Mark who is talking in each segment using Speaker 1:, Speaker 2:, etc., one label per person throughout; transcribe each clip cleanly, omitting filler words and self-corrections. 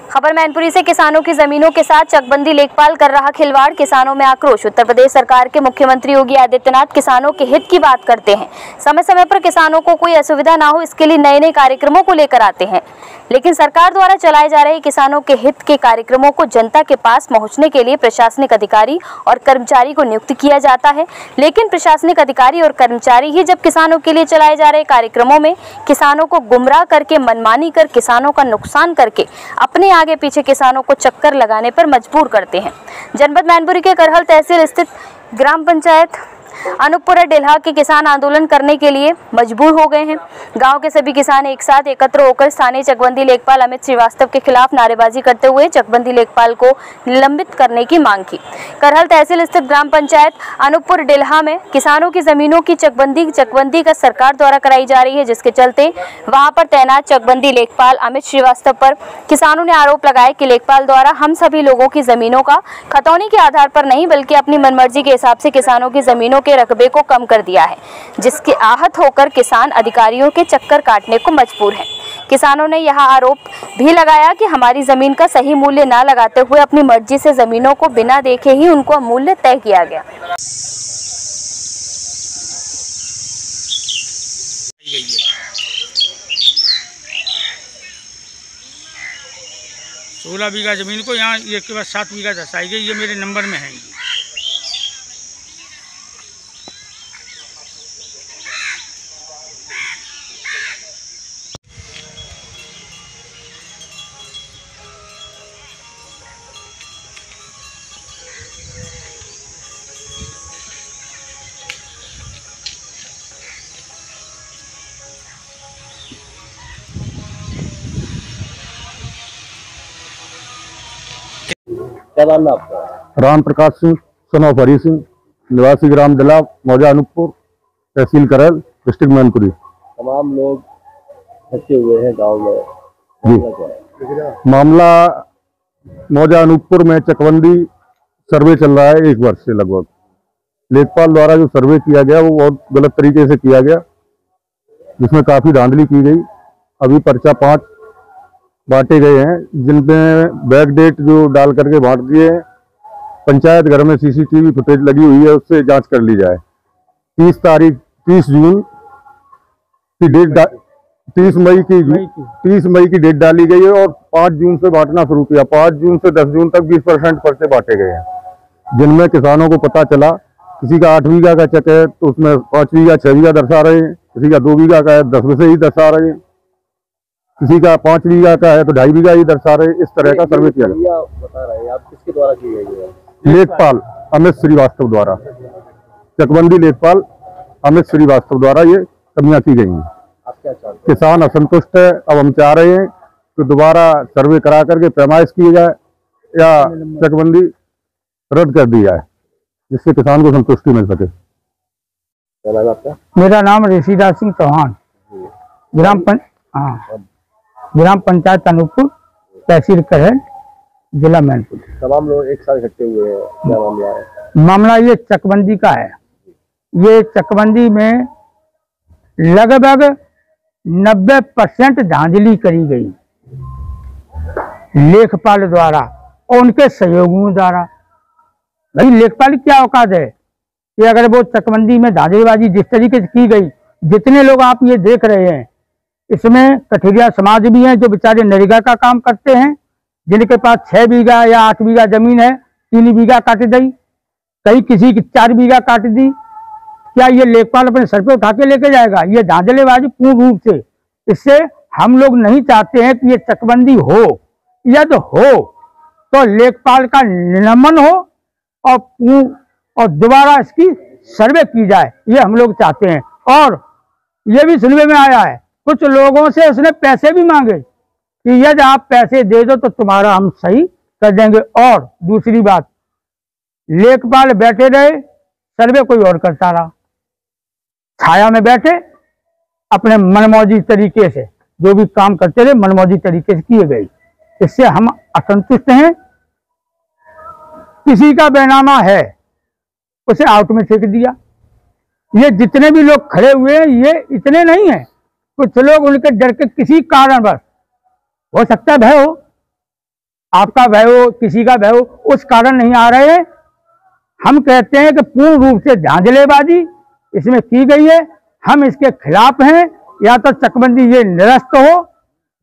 Speaker 1: खबर मैनपुरी से। किसानों की जमीनों के साथ चकबंदी लेखपाल कर रहा खिलवाड़, किसानों में आक्रोश। उत्तर प्रदेश सरकार के मुख्यमंत्री योगी आदित्यनाथ किसानों के हित की बात करते हैं। समय समय पर किसानों को कोई असुविधा ना हो, इसके लिए नए नए कार्यक्रमों को लेकर आते हैं, लेकिन सरकार द्वारा चलाए जा रहे किसानों के हित के कार्यक्रमों को जनता के पास पहुंचने के लिए प्रशासनिक अधिकारी और कर्मचारी को नियुक्त किया जाता है। लेकिन प्रशासनिक अधिकारी और कर्मचारी ही जब किसानों के लिए चलाए जा रहे कार्यक्रमों में किसानों को गुमराह करके, मनमानी कर किसानों का नुकसान करके अपने आगे पीछे किसानों को चक्कर लगाने पर मजबूर करते हैं। जनपद मैनपुरी के करहल तहसील स्थित ग्राम पंचायत अनूपपुरा डेल्हा के किसान आंदोलन करने के लिए मजबूर हो गए हैं। गांव के सभी किसान एक साथ एकत्र होकर स्थानीय चकबंदी लेखपाल अमित श्रीवास्तव के खिलाफ नारेबाजी करते हुए चकबंदी लेखपाल को निलंबित करने की मांग की। करहल तहसील स्थित ग्राम पंचायत अनूपपुर डेल्हा में किसानों की जमीनों की चकबंदी का सरकार द्वारा कराई जा रही है, जिसके चलते वहां पर तैनात चकबंदी लेखपाल अमित श्रीवास्तव पर किसानों ने आरोप लगाए कि लेखपाल द्वारा हम सभी लोगों की जमीनों का खतौनी के आधार पर नहीं बल्कि अपनी मनमर्जी के हिसाब से किसानों की जमीनों के रकबे को कम कर दिया है, जिसके आहत होकर किसान अधिकारियों के चक्कर काटने को मजबूर हैं। किसानों ने यह आरोप भी लगाया कि हमारी जमीन का सही मूल्य न लगाते हुए अपनी मर्जी से जमीनों को बिना देखे ही उनको मूल्य तय किया गया।
Speaker 2: 16 बीघा जमीन को यहाँ ये के बाद 7 बीघा दर्शाई गई, ये मेरे नंबर में है।
Speaker 3: क्या नाम है आपका?
Speaker 4: राम प्रकाश सिंह, सन ऑफ हरी सिंह, निवासी ग्राम डेल्हा, मौजा अनूपपुर, तहसील करहल, डिस्ट्रिक्ट मैनपुरी।
Speaker 3: तमाम लोग फंसे हुए हैं गांव में,
Speaker 4: जी। मामला मौजा अनूपपुर में चकबंदी सर्वे चल रहा है 1 वर्ष से लगभग। लेखपाल द्वारा जो सर्वे किया गया वो बहुत गलत तरीके से किया गया, जिसमें काफी धांधली की गई। अभी पर्चा 5 बांटे गए हैं, जिनमें बैक डेट जो डाल करके बांट दिए हैं। पंचायत घर में सीसीटीवी फुटेज लगी हुई है, उससे जांच कर ली जाए। 30 जून की डेट 30 मई की डेट डाली गई है और 5 जून से बांटना शुरू किया। 5 जून से 10 जून तक 20% पर्चे बांटे गए हैं, जिनमें किसानों को पता चला किसी का 8 बीघा का चक है तो उसमें 5 बीघा 6 बीघा दर्शा रहे हैं, किसी का 2 बीघा का है 10 में से ही दर्शा रहे हैं, किसी का 5 बीघा का है तो 2.5 बीघा ही दर्शा रहे। इस तरह का सर्वे किया गया।
Speaker 3: बता रहे हैं आप किसके द्वारा की गई है?
Speaker 4: लेखपाल अमित श्रीवास्तव द्वारा, चकबंदी लेखपाल अमित श्रीवास्तव द्वारा ये कमियां की गई हैं।
Speaker 3: आप क्या चाहते हैं?
Speaker 4: किसान असंतुष्ट है। अब हम चाह रहे हैं कि दोबारा सर्वे करा करके पैमाइश की जाए या चकबंदी रद्द कर दी जाए, जिससे किसान को संतुष्टि मिल सके।
Speaker 3: क्या नाम है आपका?
Speaker 2: मेरा नाम ऋषिराज सिंह चौहान, ग्राम पंचायत अनूपपुर, तहसील करहल, जिला मैनपुरी।
Speaker 3: तमाम लोग एक साथ इकट्ठे हुए हैं, क्या मामला है?
Speaker 2: मामला ये चकबंदी का है। ये चकबंदी में लगभग 90% धांधली करी गई लेखपाल द्वारा और उनके सहयोगियों द्वारा। भाई लेखपाल की क्या औकात है कि अगर वो चकबंदी में धांधलीबाजी जिस तरीके से की गई, जितने लोग आप ये देख रहे हैं, इसमें कठिरिया समाज भी हैं जो बेचारे नरेगा का काम करते हैं, जिनके पास 6 बीघा या 8 बीघा जमीन है, 3 बीघा काट दी, कहीं किसी की 4 बीघा काट दी। क्या ये लेखपाल अपने सर पे उठा के लेके जाएगा? ये धांधलेबाजी पूर्ण रूप से। इससे हम लोग नहीं चाहते हैं कि ये चकबंदी हो। यदि हो तो लेखपाल का निलंबन हो और दोबारा इसकी सर्वे की जाए, ये हम लोग चाहते हैं। और ये भी सुनने में आया है कुछ लोगों से उसने पैसे भी मांगे कि यदि आप पैसे दे दो तो तुम्हारा हम सही कर देंगे। और दूसरी बात, लेखपाल बैठे रहे, सर्वे कोई और करता रहा, छाया में बैठे अपने मनमौजी तरीके से जो भी काम करते रहे, मनमौजी तरीके से किए गए। इससे हम असंतुष्ट हैं। किसी का बैनामा है उसे आउट में फेंक दिया। ये जितने भी लोग खड़े हुए हैं ये इतने नहीं हैं, कुछ लोग उनके डर के किसी कारणवश, हो सकता है भय हो, आपका भय हो, किसी का भय हो, उस कारण नहीं आ रहे हैं। हम कहते हैं कि पूर्ण रूप से धांधलेबाजी इसमें की गई है, हम इसके खिलाफ हैं। या तो चकबंदी ये निरस्त हो,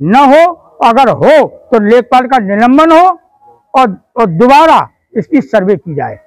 Speaker 2: न हो, अगर हो तो लेखपाल का निलंबन हो और दोबारा इसकी सर्वे की जाए।